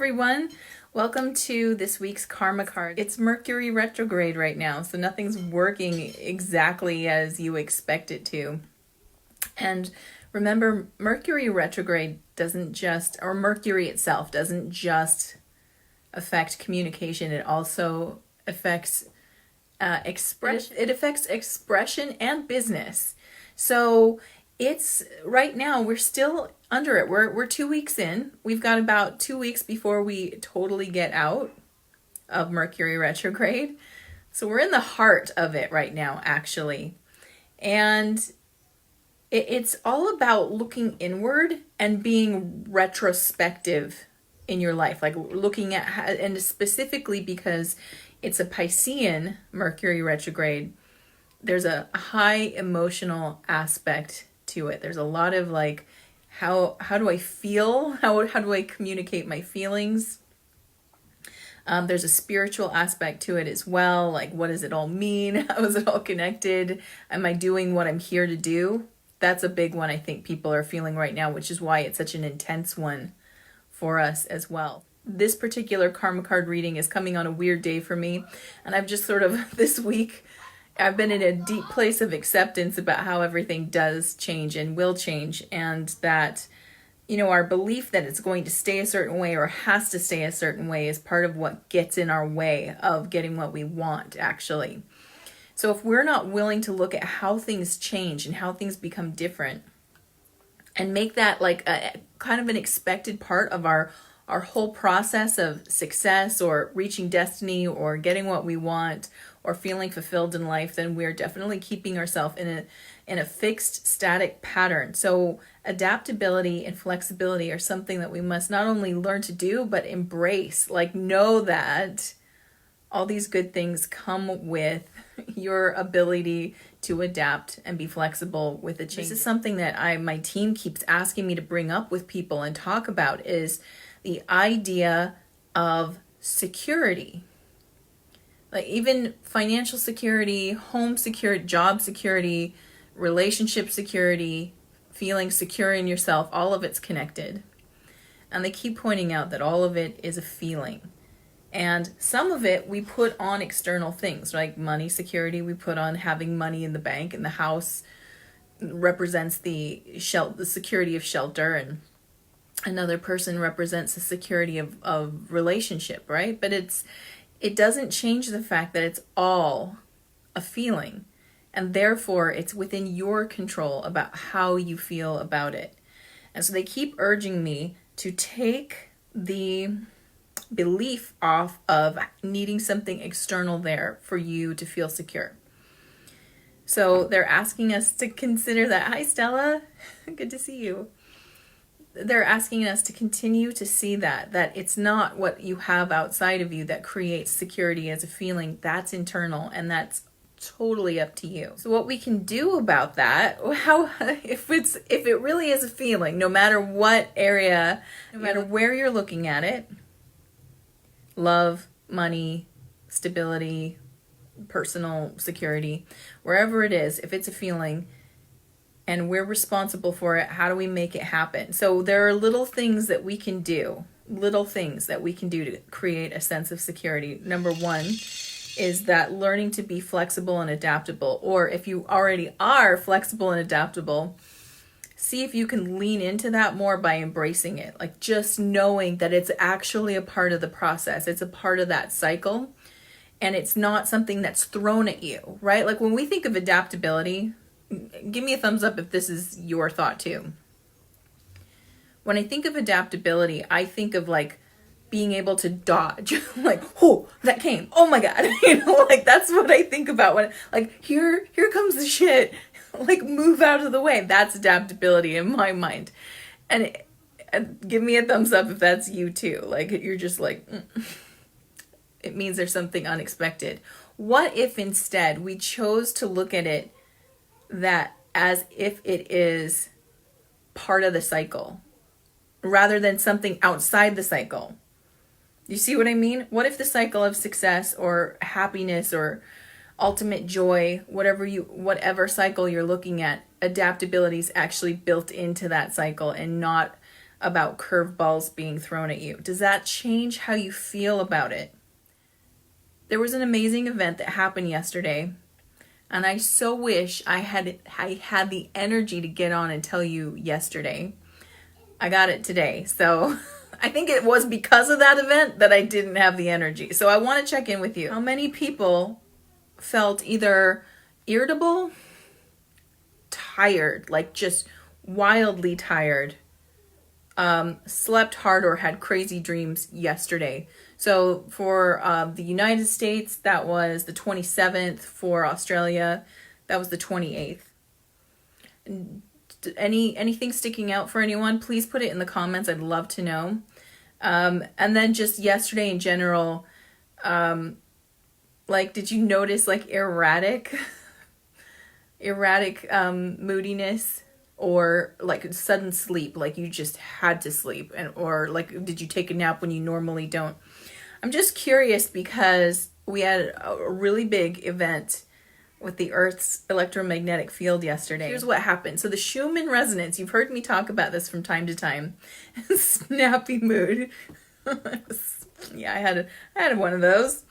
everyone. Welcome to this week's karma card. It's Mercury retrograde right now, so nothing's working exactly as you expect it to. And remember, Mercury retrograde Mercury itself doesn't just affect communication, it also affects expression. It affects expression and business. So it's right now we're still under it. We're 2 weeks in. We've got about 2 weeks before we totally get out of Mercury retrograde. So we're in the heart of it right now, actually. And it's all about looking inward and being retrospective in your life, like looking at, and specifically because it's a Piscean Mercury retrograde, there's a high emotional aspect to it. There's a lot of like, how do I feel? How do I communicate my feelings? There's a spiritual aspect to it as well. Like, what does it all mean? How is it all connected? Am I doing what I'm here to do? That's a big one I think people are feeling right now, which is why it's such an intense one for us as well. This particular karma card reading is coming on a weird day for me. And I've just sort of, this week, I've been in a deep place of acceptance about how everything does change and will change. And that, you know, our belief that it's going to stay a certain way or has to stay a certain way is part of what gets in our way of getting what we want, actually. So if we're not willing to look at how things change and how things become different and make that like a kind of an expected part of our whole process of success or reaching destiny or getting what we want or feeling fulfilled in life, then we're definitely keeping ourselves in a fixed static pattern. So adaptability and flexibility are something that we must not only learn to do, but embrace. Like, know that all these good things come with your ability to adapt and be flexible with the change. This is something that my team keeps asking me to bring up with people and talk about, is the idea of security. Like, even financial security, home security, job security, relationship security, feeling secure in yourself, all of it's connected. And they keep pointing out that all of it is a feeling. And some of it we put on external things, like money security. We put on having money in the bank, and the house represents the security of shelter, and another person represents the security of relationship, right? But it doesn't change the fact that it's all a feeling, and therefore it's within your control about how you feel about it. And so they keep urging me to take the belief off of needing something external there for you to feel secure. So they're asking us to consider that. Hi, Stella. Good to see you. They're asking us to continue to see that it's not what you have outside of you that creates security as a feeling. That's internal, and that's totally up to you. So what we can do about that, if it really is a feeling, no matter what area, no matter where you're looking at it, love, money, stability, personal security, wherever it is, if it's a feeling and we're responsible for it, how do we make it happen? So there are little things that we can do to create a sense of security. Number one is that learning to be flexible and adaptable, or if you already are flexible and adaptable, see if you can lean into that more by embracing it. Like, just knowing that it's actually a part of the process. It's a part of that cycle, and it's not something that's thrown at you, right? Like, when we think of adaptability, give me a thumbs up if this is your thought too. When I think of adaptability, I think of like being able to dodge, like, oh, that came, oh my God, like that's what I think about when, like, here comes the shit, like, move out of the way. That's adaptability in my mind. And give me a thumbs up if that's you too. Like, you're just like, it means there's something unexpected. What if instead we chose to look at it that as if it is part of the cycle rather than something outside the cycle? You see what I mean? What if the cycle of success or happiness or ultimate joy, whatever cycle you're looking at, adaptability is actually built into that cycle and not about curveballs being thrown at you? Does that change how you feel about it? There was an amazing event that happened yesterday, and I so wish I had the energy to get on and tell you yesterday. I got it today. So I think it was because of that event that I didn't have the energy. So I want to check in with you. How many people felt either irritable, tired, like just wildly tired, slept hard, or had crazy dreams yesterday? So for the United States, that was the 27th. For Australia, that was the 28th. Anything sticking out for anyone? Please put it in the comments. I'd love to know. And then just yesterday in general, like, did you notice like erratic moodiness, or like sudden sleep, like you just had to sleep, or like, did you take a nap when you normally don't? I'm just curious because we had a really big event with the Earth's electromagnetic field yesterday. Here's what happened. So the Schumann resonance, you've heard me talk about this from time to time. Snappy mood. Yeah, I had one of those.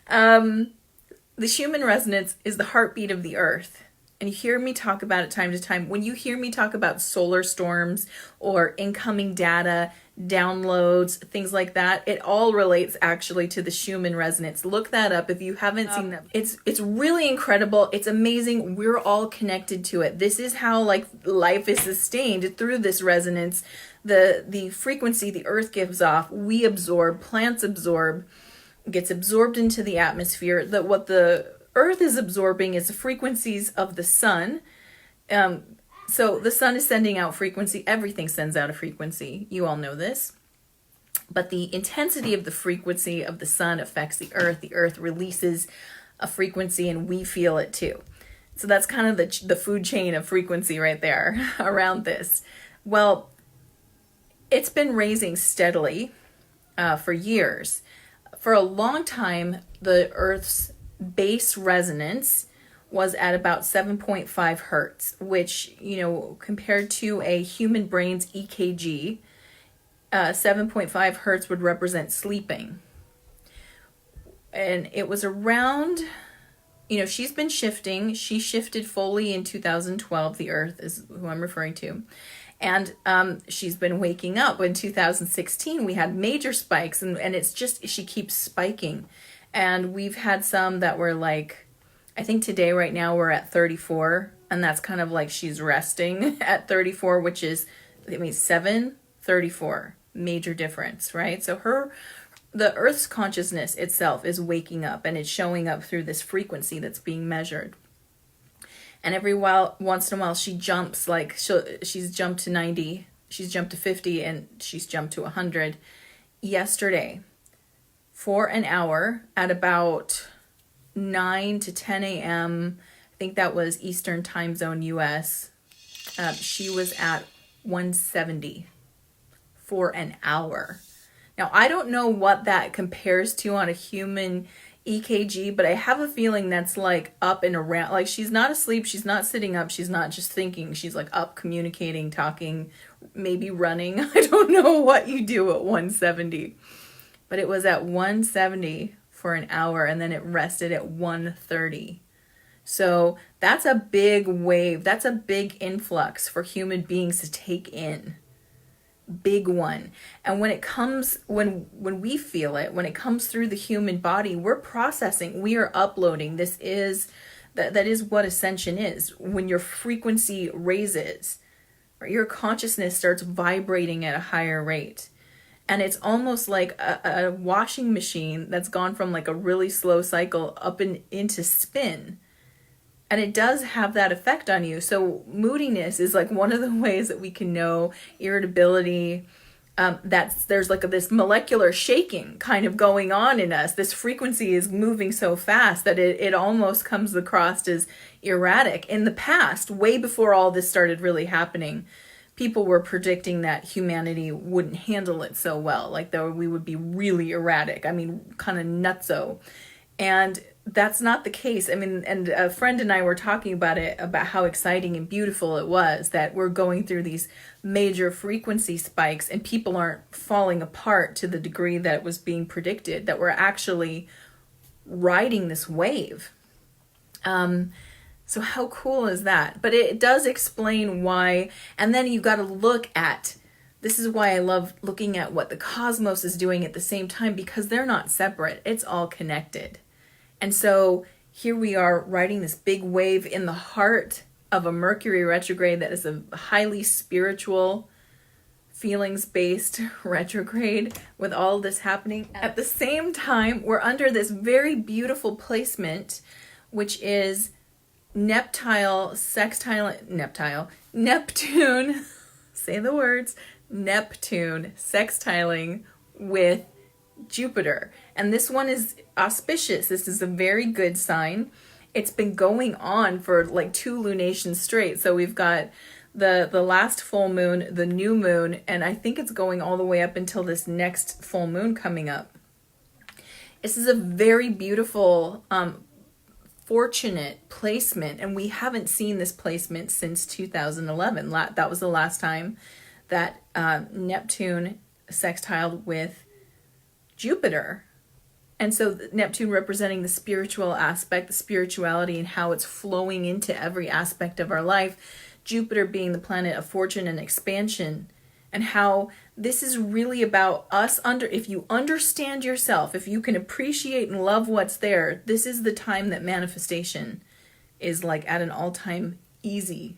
The Schumann resonance is the heartbeat of the Earth. And you hear me talk about it time to time. When you hear me talk about solar storms or incoming data, downloads, things like that, it all relates actually to the Schumann resonance. Look that up if you haven't seen that. It's really incredible. It's amazing. We're all connected to it. This is how like life is sustained, through this resonance. The frequency the Earth gives off, we absorb, plants absorb, gets absorbed into the atmosphere. What the Earth is absorbing is the frequencies of the sun. So the sun is sending out frequency. Everything sends out a frequency. You all know this. But the intensity of the frequency of the sun affects the Earth. The Earth releases a frequency and we feel it too. So that's kind of the food chain of frequency right there around this. Well, it's been raising steadily for years. For a long time, the Earth's base resonance was at about 7.5 hertz, which, compared to a human brain's EKG, 7.5 hertz would represent sleeping. And it was around, she's been shifting. She shifted fully in 2012, the Earth is who I'm referring to. And she's been waking up. In 2016, we had major spikes, and it's just, she keeps spiking. And we've had some that were like, I think today, right now, we're at 34. And that's kind of like she's resting at 34, which is, 7:34. Major difference, right? So the Earth's consciousness itself is waking up, and it's showing up through this frequency that's being measured. And once in a while, she jumps, like she's jumped to 90, she's jumped to 50, and she's jumped to 100. Yesterday, for an hour at about 9 to 10 a.m., I think that was Eastern Time Zone, US, she was at 170 for an hour. Now, I don't know what that compares to on a human EKG, but I have a feeling that's like up and around. Like, she's not asleep, she's not sitting up, she's not just thinking, she's like up, communicating, talking, maybe running. I don't know what you do at 170. But it was at 170 for an hour, and then it rested at 130. So that's a big wave. That's a big influx for human beings to take in. Big one. And when it comes, when we feel it, when it comes through the human body, we're processing, we are uploading. That is what ascension is. When your frequency raises, or your consciousness starts vibrating at a higher rate. And it's almost like a washing machine that's gone from like a really slow cycle up and into spin. And it does have that effect on you. So moodiness is like one of the ways that we can know, irritability, there's like this molecular shaking kind of going on in us. This frequency is moving so fast that it almost comes across as erratic. In the past, way before all this started really happening, people were predicting that humanity wouldn't handle it so well. Like, though we would be really erratic. I mean, kind of nutso. And that's not the case. I mean, and a friend and I were talking about it, about how exciting and beautiful it was that we're going through these major frequency spikes and people aren't falling apart to the degree that was being predicted, that we're actually riding this wave. So how cool is that? But it does explain why, and then you got to look at, this is why I love looking at what the cosmos is doing at the same time, because they're not separate. It's all connected. And so here we are riding this big wave in the heart of a Mercury retrograde that is a highly spiritual, feelings-based retrograde with all this happening. At the same time, we're under this very beautiful placement, which is Neptune, say the words, Neptune sextiling with Jupiter. And this one is auspicious. This is a very good sign. It's been going on for like 2 lunations straight. So we've got the last full moon, the new moon, and I think it's going all the way up until this next full moon coming up. This is a very beautiful, fortunate placement, and we haven't seen this placement since 2011. That was the last time that Neptune sextiled with Jupiter. And so Neptune representing the spiritual aspect, the spirituality, and how it's flowing into every aspect of our life. Jupiter being the planet of fortune and expansion, and how this is really about us. If you understand yourself, if you can appreciate and love what's there, this is the time that manifestation is like at an all-time easy.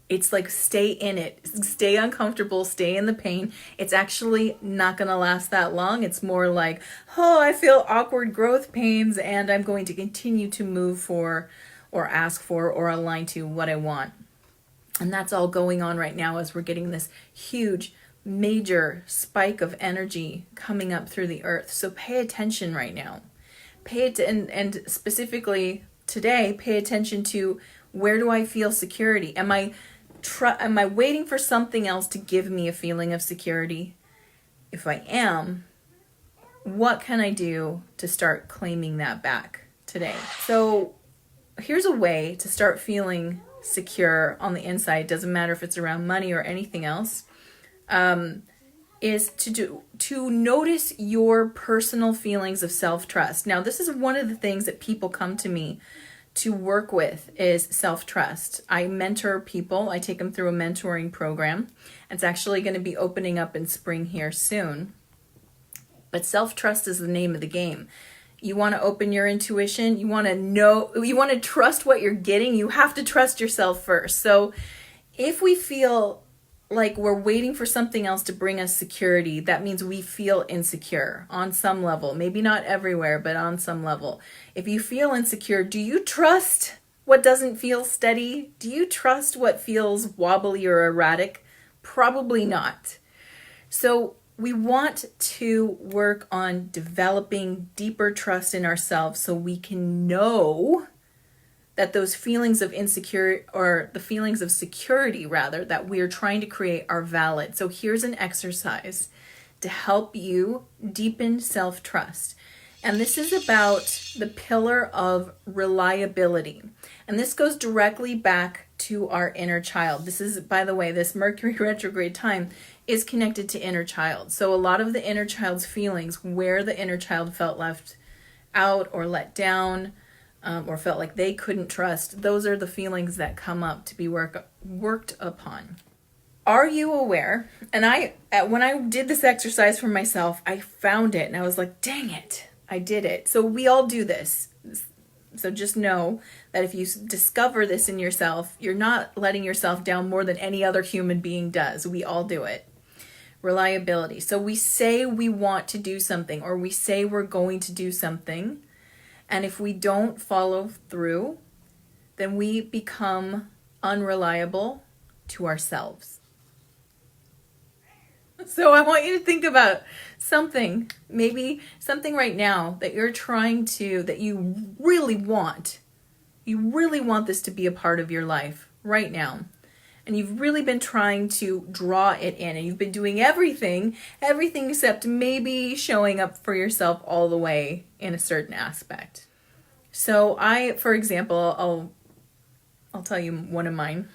It's like, stay in it, stay uncomfortable, stay in the pain. It's actually not going to last that long. It's more like, oh, I feel awkward growth pains and I'm going to continue to move for or ask for or align to what I want. And that's all going on right now as we're getting this huge, major spike of energy coming up through the earth. So pay attention right now. And specifically today, pay attention to, where do I feel security? Am I waiting for something else to give me a feeling of security? If I am, what can I do to start claiming that back today? So here's a way to start feeling secure on the inside. Doesn't matter if it's around money or anything else. Is to notice your personal feelings of self-trust. Now, this is one of the things that people come to me to work with, is self-trust. I mentor people. I take them through a mentoring program. It's actually going to be opening up in spring here soon. But self-trust is the name of the game. You want to open your intuition. You want to know, you want to trust what you're getting. You have to trust yourself first. So if we feel like we're waiting for something else to bring us security, that means we feel insecure on some level. Maybe not everywhere, but on some level. If you feel insecure, do you trust what doesn't feel steady? Do you trust what feels wobbly or erratic? Probably not. So we want to work on developing deeper trust in ourselves so we can know that those feelings of insecurity, or the feelings of security rather, that we're trying to create are valid. So here's an exercise to help you deepen self-trust. And this is about the pillar of reliability. And this goes directly back to our inner child. This is, by the way, this Mercury retrograde time is connected to inner child. So a lot of the inner child's feelings, where the inner child felt left out or let down, or felt like they couldn't trust, those are the feelings that come up to be worked upon. Are you aware? And when I did this exercise for myself, I found it and I was like, dang it, I did it. So we all do this. So just know that if you discover this in yourself, you're not letting yourself down more than any other human being does. We all do it. Reliability. So we say we want to do something, or we say we're going to do something, and if we don't follow through, then we become unreliable to ourselves. So I want you to think about something, maybe something right now that you're that you really want. You really want this to be a part of your life right now. And you've really been trying to draw it in, and you've been doing everything except maybe showing up for yourself all the way in a certain aspect. So for example, I'll tell you one of mine.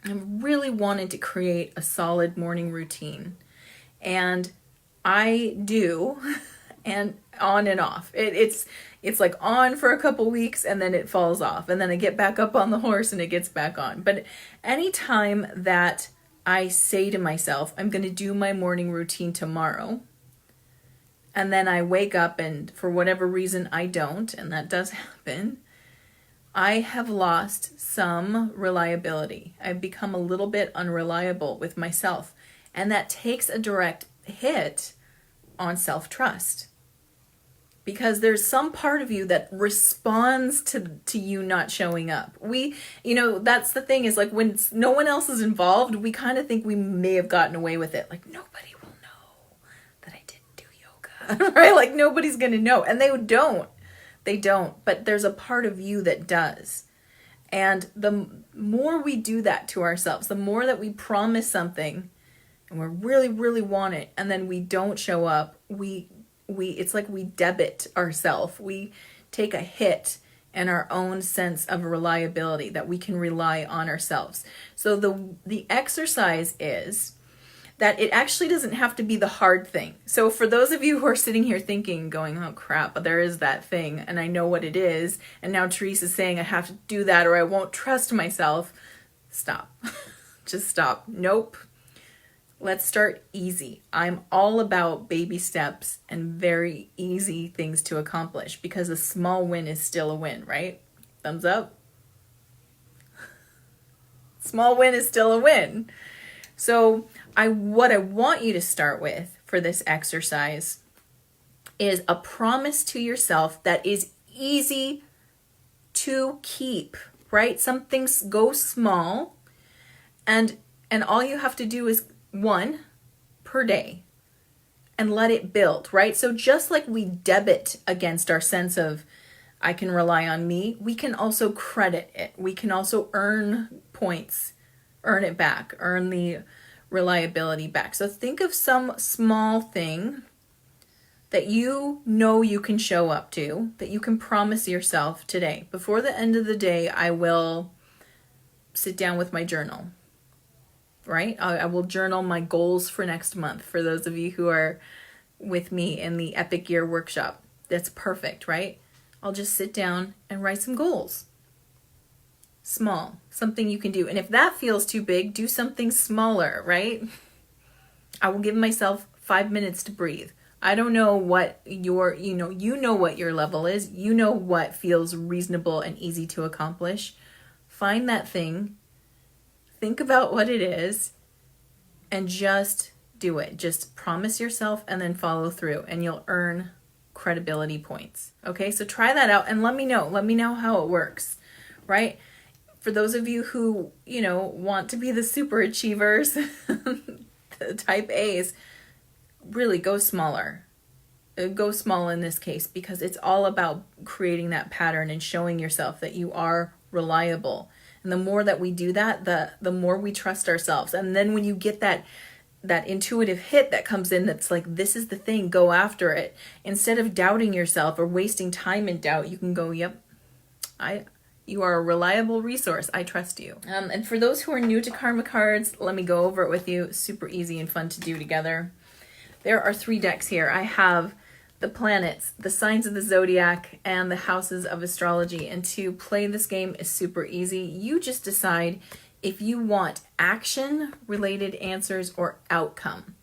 I really wanted to create a solid morning routine, and I do, and on and off. It's like on for a couple weeks and then it falls off, and then I get back up on the horse and it gets back on. But anytime that I say to myself, I'm going to do my morning routine tomorrow, and then I wake up and for whatever reason I don't, and that does happen, I have lost some reliability. I've become a little bit unreliable with myself, and that takes a direct hit on self-trust. Because there's some part of you that responds to you not showing up. That's the thing, is like when no one else is involved, we kind of think we may have gotten away with it. Like, nobody will know that I didn't do yoga, right? Like, nobody's going to know. And they don't. They don't. But there's a part of you that does. And the more we do that to ourselves, the more that we promise something and we really, really want it, and then we don't show up, it's like we debit ourselves. We take a hit in our own sense of reliability, that we can rely on ourselves. So the exercise is that it actually doesn't have to be the hard thing. So for those of you who are sitting here thinking, going, oh crap, there is that thing and I know what it is, and now Therese is saying I have to do that or I won't trust myself. Stop. Just stop. Nope. Let's start easy. I'm all about baby steps and very easy things to accomplish, because a small win is still a win, right? Thumbs up. Small win is still a win. So what I want you to start with for this exercise is a promise to yourself that is easy to keep, right? Some things go small, and all you have to do is one per day and let it build, right? So just like we debit against our sense of I can rely on me, we can also credit it. We can also earn points, earn it back, earn the reliability back. So think of some small thing that you know you can show up to, that you can promise yourself today. Before the end of the day, I will sit down with my journal. Right? I will journal my goals for next month. For those of you who are with me in the Epic Year workshop, that's perfect, right? I'll just sit down and write some goals. Small, something you can do. And if that feels too big, do something smaller, right? I will give myself 5 minutes to breathe. I don't know what you know what your level is. You know what feels reasonable and easy to accomplish. Find that thing. Think about what it is and just do it. Just promise yourself and then follow through, and you'll earn credibility points. Okay, so try that out and let me know. Let me know how it works, right? For those of you who, want to be the super achievers, the type A's, really go smaller. Go small in this case, because it's all about creating that pattern and showing yourself that you are reliable. And the more that we do that, the more we trust ourselves. And then when you get that intuitive hit that comes in, that's like, this is the thing, go after it. Instead of doubting yourself or wasting time in doubt, you can go, yep, you are a reliable resource. I trust you. And for those who are new to Karma cards, let me go over it with you. Super easy and fun to do together. There are 3 decks here. I have the planets, the signs of the zodiac, and the houses of astrology. And to play this game is super easy. You just decide if you want action-related answers or outcome.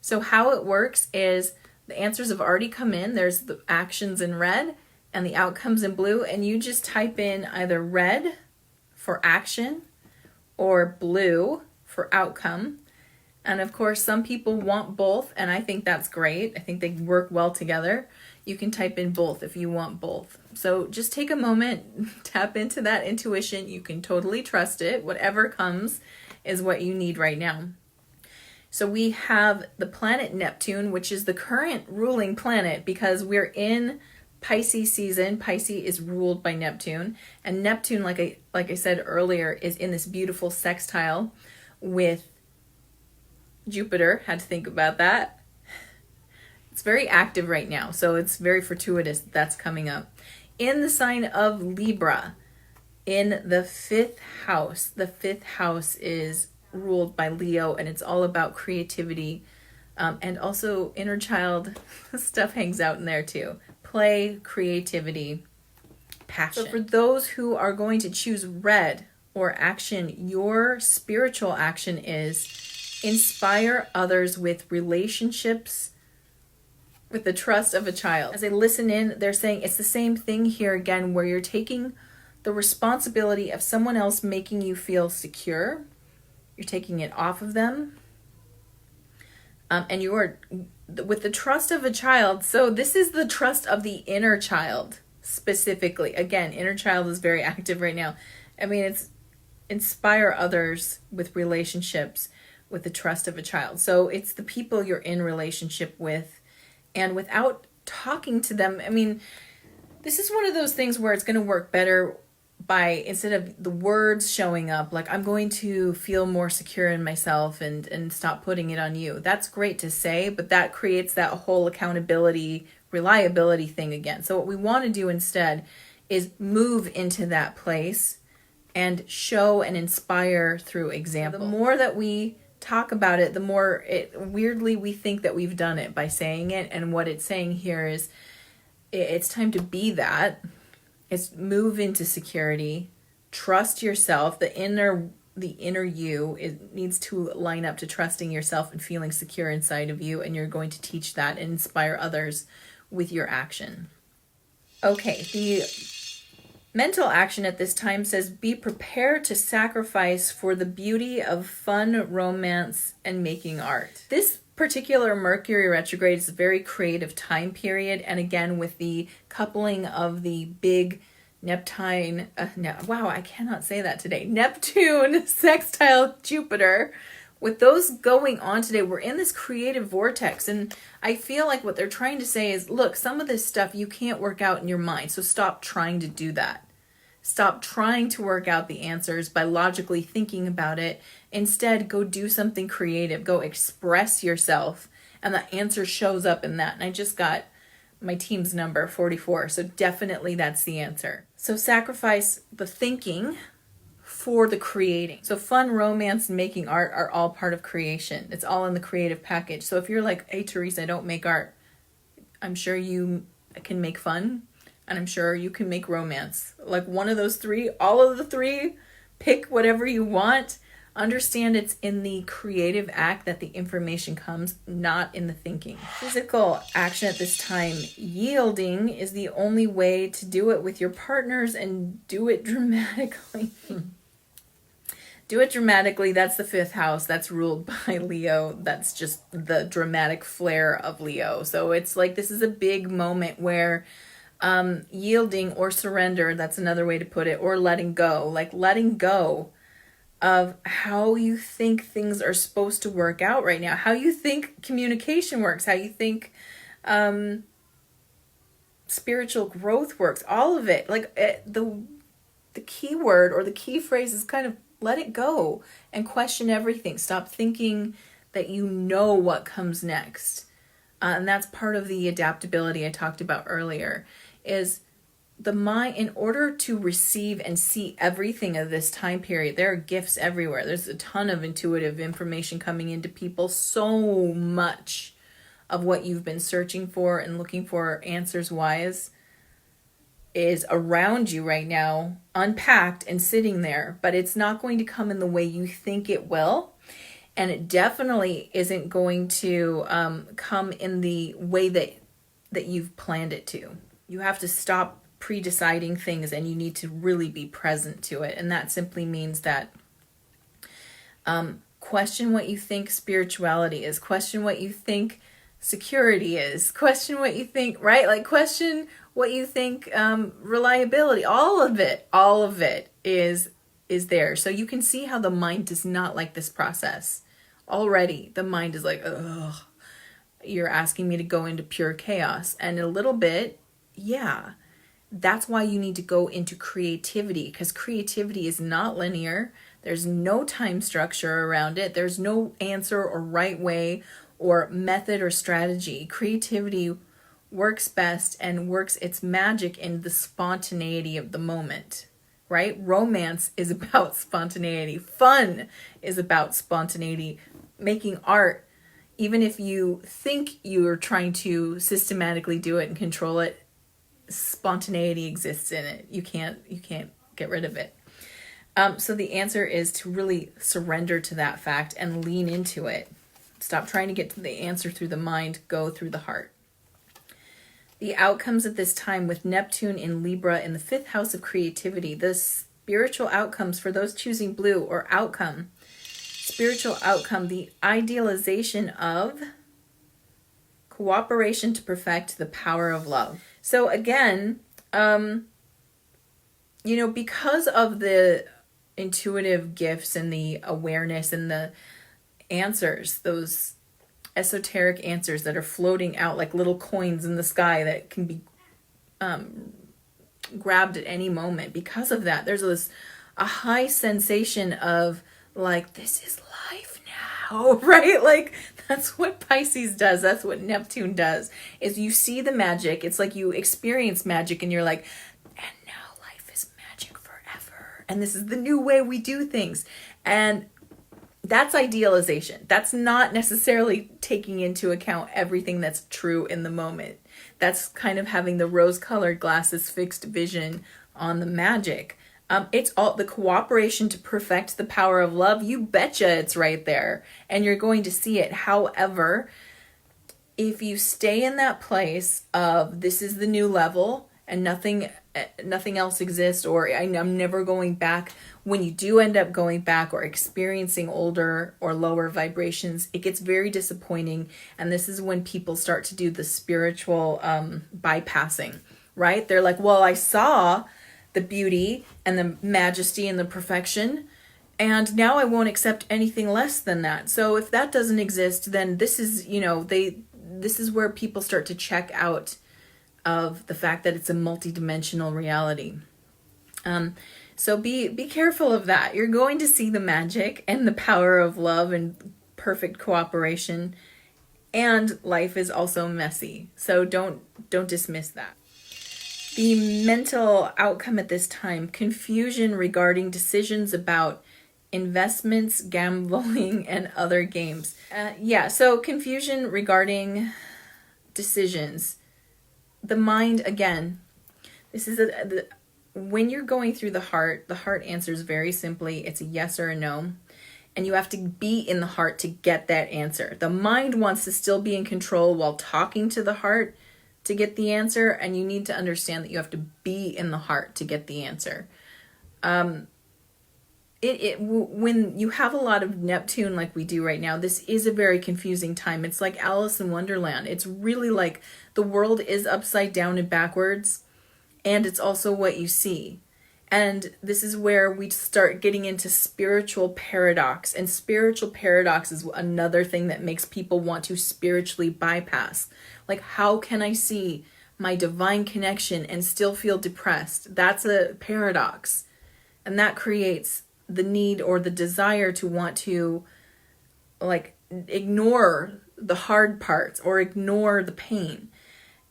So how it works is the answers have already come in. There's the actions in red and the outcomes in blue. And you just type in either red for action or blue for outcome. And of course, some people want both, and I think that's great. I think they work well together. You can type in both if you want both. So just take a moment, tap into that intuition. You can totally trust it. Whatever comes is what you need right now. So we have the planet Neptune, which is the current ruling planet, because we're in Pisces season. Pisces is ruled by Neptune, and Neptune, like I said earlier, is in this beautiful sextile with Jupiter. Had to think about that. It's very active right now, so it's very fortuitous that's coming up. in the sign of Libra, in the 5th house. The 5th house is ruled by Leo, and it's all about creativity, and also inner child stuff hangs out in there too. Play, creativity, passion. So for those who are going to choose red or action, your spiritual action is inspire others with relationships with the trust of a child. As they listen in, they're saying it's the same thing here again, where you're taking the responsibility of someone else making you feel secure. You're taking it off of them. And you are with the trust of a child. So this is the trust of the inner child specifically. Again, inner child is very active right now. I mean, it's inspire others with relationships with the trust of a child. So it's the people you're in relationship with, and without talking to them. I mean, this is one of those things where it's going to work better by, instead of the words showing up, like, I'm going to feel more secure in myself and stop putting it on you. That's great to say, but that creates that whole accountability, reliability thing again. So what we want to do instead is move into that place and show and inspire through example. The more that we talk about it, the more weirdly we think that we've done it by saying it. And what it's saying here is it's time to be that. It's move into security, trust yourself. The inner you, it needs to line up to trusting yourself and feeling secure inside of you. And you're going to teach that and inspire others with your action. Okay, the mental action at this time says, be prepared to sacrifice for the beauty of fun, romance, and making art. This particular Mercury retrograde is a very creative time period. And again, with the coupling of the big Neptune, wow, I cannot say that today. Neptune sextile Jupiter. With those going on today, we're in this creative vortex. And I feel like what they're trying to say is, look, some of this stuff you can't work out in your mind. So stop trying to do that. Stop trying to work out the answers by logically thinking about it. Instead, go do something creative. Go express yourself. And the answer shows up in that. And I just got my team's number, 44. So definitely that's the answer. So sacrifice the thinking for the creating. So fun, romance, and making art are all part of creation. It's all in the creative package. So if you're like, hey, Therese, I don't make art, I'm sure you can make fun. And I'm sure you can make romance. Like one of those three, all of the three, pick whatever you want. Understand it's in the creative act that the information comes, not in the thinking. Physical action at this time, yielding is the only way to do it with your partners, and do it dramatically. Do it dramatically. That's the 5th house. That's ruled by Leo. That's just the dramatic flair of Leo. So it's like, this is a big moment where yielding or surrender, that's another way to put it, or letting go, like letting go of how you think things are supposed to work out right now, how you think communication works, how you think spiritual growth works, all of it. Like the key word or the key phrase is kind of let it go and question everything. Stop thinking that you know what comes next. And that's part of the adaptability I talked about earlier, is the mind, in order to receive and see everything of this time period, there are gifts everywhere. There's a ton of intuitive information coming into people. So much of what you've been searching for and looking for answers wise is around you right now, unpacked and sitting there, but it's not going to come in the way you think it will. And it definitely isn't going to come in the way that you've planned it to. You have to stop pre-deciding things, and you need to really be present to it. And that simply means that question what you think spirituality is. Question what you think security is. Question what you think, right? Like question what you think reliability. All of it is there. So you can see how the mind does not like this process. Already, the mind is like, ugh, you're asking me to go into pure chaos. And a little bit, yeah, that's why you need to go into creativity, because creativity is not linear. There's no time structure around it. There's no answer or right way or method or strategy. Creativity works best and works its magic in the spontaneity of the moment, right? Romance is about spontaneity. Fun is about spontaneity. Making art, even if you think you're trying to systematically do it and control it, spontaneity exists in it. You can't get rid of it. So the answer is to really surrender to that fact and lean into it. Stop trying to get to the answer through the mind, go through the heart. The outcomes at this time with Neptune in Libra in the 5th house of creativity, the spiritual outcomes for those choosing blue, or outcome, spiritual outcome, the idealization of cooperation to perfect the power of love. So again, because of the intuitive gifts and the awareness and the answers, those esoteric answers that are floating out like little coins in the sky that can be grabbed at any moment. Because of that, there's a high sensation of like, this is life now, right? Like, that's what Pisces does. That's what Neptune does, is you see the magic. It's like you experience magic and you're like, and now life is magic forever. And this is the new way we do things. And that's idealization. That's not necessarily taking into account everything that's true in the moment. That's kind of having the rose-colored glasses fixed vision on the magic. It's all the cooperation to perfect the power of love. You betcha it's right there, and you're going to see it. However, if you stay in that place of this is the new level and nothing else exists, or I'm never going back, when you do end up going back or experiencing older or lower vibrations, it gets very disappointing. And this is when people start to do the spiritual bypassing, right? They're like, well, I saw the beauty and the majesty and the perfection, and now I won't accept anything less than that. So if that doesn't exist, then this is, this is where people start to check out of the fact that it's a multidimensional reality. So be careful of that. You're going to see the magic and the power of love and perfect cooperation, and life is also messy. So don't dismiss that. The mental outcome at this time, confusion regarding decisions about investments, gambling, and other games. So confusion regarding decisions. The mind, again, this is when you're going through the heart answers very simply. It's a yes or a no. And you have to be in the heart to get that answer. The mind wants to still be in control while talking to the heart to get the answer, and you need to understand that you have to be in the heart to get the answer. When you have a lot of Neptune like we do right now, this is a very confusing time. It's like Alice in Wonderland. It's really like the world is upside down and backwards, and it's also what you see. And this is where we start getting into spiritual paradox. And spiritual paradox is another thing that makes people want to spiritually bypass. Like, how can I see my divine connection and still feel depressed? That's a paradox. And that creates the need or the desire to want to, like, ignore the hard parts or ignore the pain.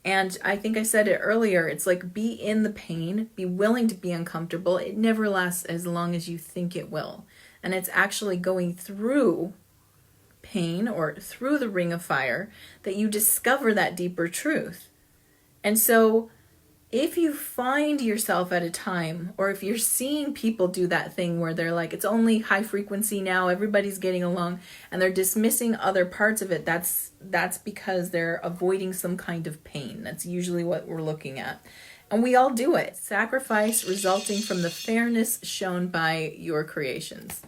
And I think I said it earlier, it's like, be in the pain, be willing to be uncomfortable. It never lasts as long as you think it will. And it's actually going through pain or through the ring of fire that you discover that deeper truth. And so if you find yourself at a time, or if you're seeing people do that thing where they're like, it's only high frequency now, everybody's getting along, and they're dismissing other parts of it, that's because they're avoiding some kind of pain. That's usually what we're looking at. And we all do it. Sacrifice resulting from the fairness shown by your creations.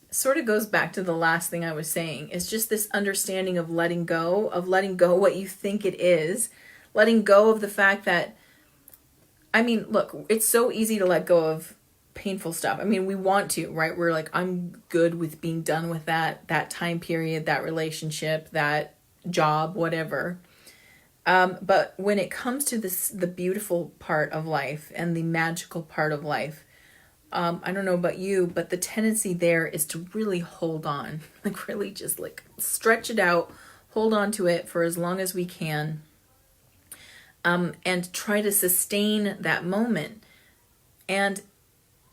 Sort of goes back to the last thing I was saying. It's just this understanding of letting go what you think it is, letting go of the fact that, look, it's so easy to let go of painful stuff. We want to, right? We're like, I'm good with being done with that time period, that relationship, that job, whatever. But when it comes to the beautiful part of life and the magical part of life, I don't know about you, but the tendency there is to really hold on, like really just like stretch it out, hold on to it for as long as we can. and try to sustain that moment. And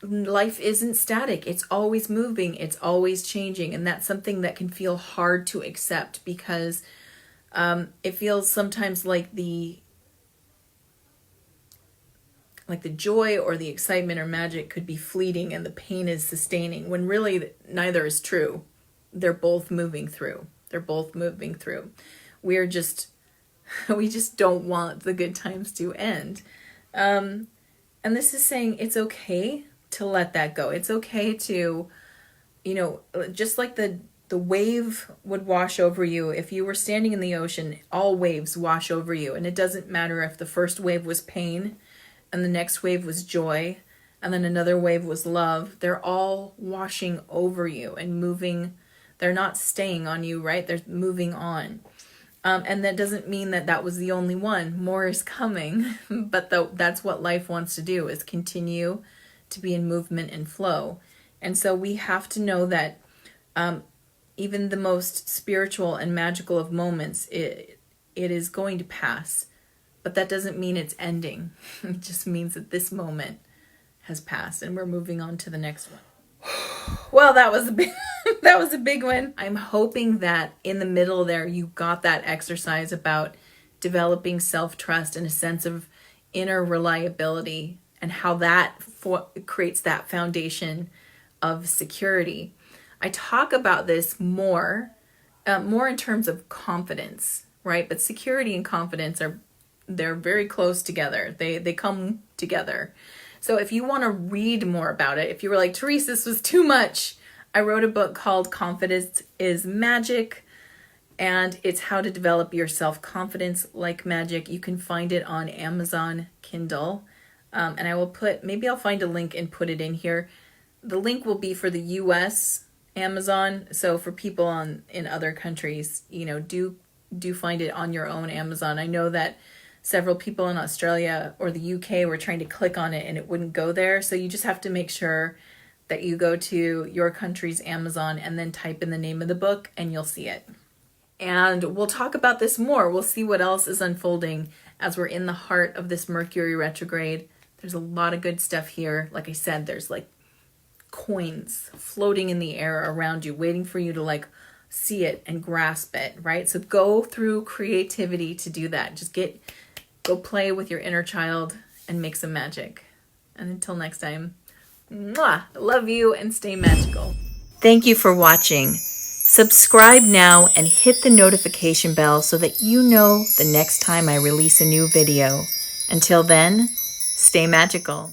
life isn't static. It's always moving. It's always changing. And that's something that can feel hard to accept, because it feels sometimes like the joy or the excitement or magic could be fleeting and the pain is sustaining, when really neither is true. They're both moving through. We just don't want the good times to end. And this is saying it's okay to let that go. It's okay to, just like the wave would wash over you. If you were standing in the ocean, all waves wash over you. And it doesn't matter if the first wave was pain and the next wave was joy and then another wave was love. They're all washing over you and moving. They're not staying on you, right? They're moving on. And that doesn't mean that was the only one. More is coming. But that's what life wants to do, is continue to be in movement and flow. And so we have to know that even the most spiritual and magical of moments, it is going to pass. But that doesn't mean it's ending. It just means that this moment has passed and we're moving on to the next one. Well, that was a big one. I'm hoping that in the middle there you got that exercise about developing self-trust and a sense of inner reliability, and how that creates that foundation of security. I talk about this more in terms of confidence, right? But security and confidence they're very close together. They come together. So if you want to read more about it, if you were like, Therese, this was too much, I wrote a book called Confidence is Magic, and it's how to develop your self-confidence like magic. You can find it on Amazon Kindle. And I'll find a link and put it in here. The link will be for the US Amazon. So for people in other countries, do find it on your own Amazon. I know that several people in Australia or the UK were trying to click on it and it wouldn't go there. So you just have to make sure that you go to your country's Amazon and then type in the name of the book and you'll see it. And we'll talk about this more. We'll see what else is unfolding as we're in the heart of this Mercury retrograde. There's a lot of good stuff here. Like I said, there's like coins floating in the air around you, waiting for you to see it and grasp it, right? So go through creativity to do that. Just go play with your inner child and make some magic. And until next time, mwah, love you and stay magical. Thank you for watching. Subscribe now and hit the notification bell so that you know the next time I release a new video. Until then, stay magical.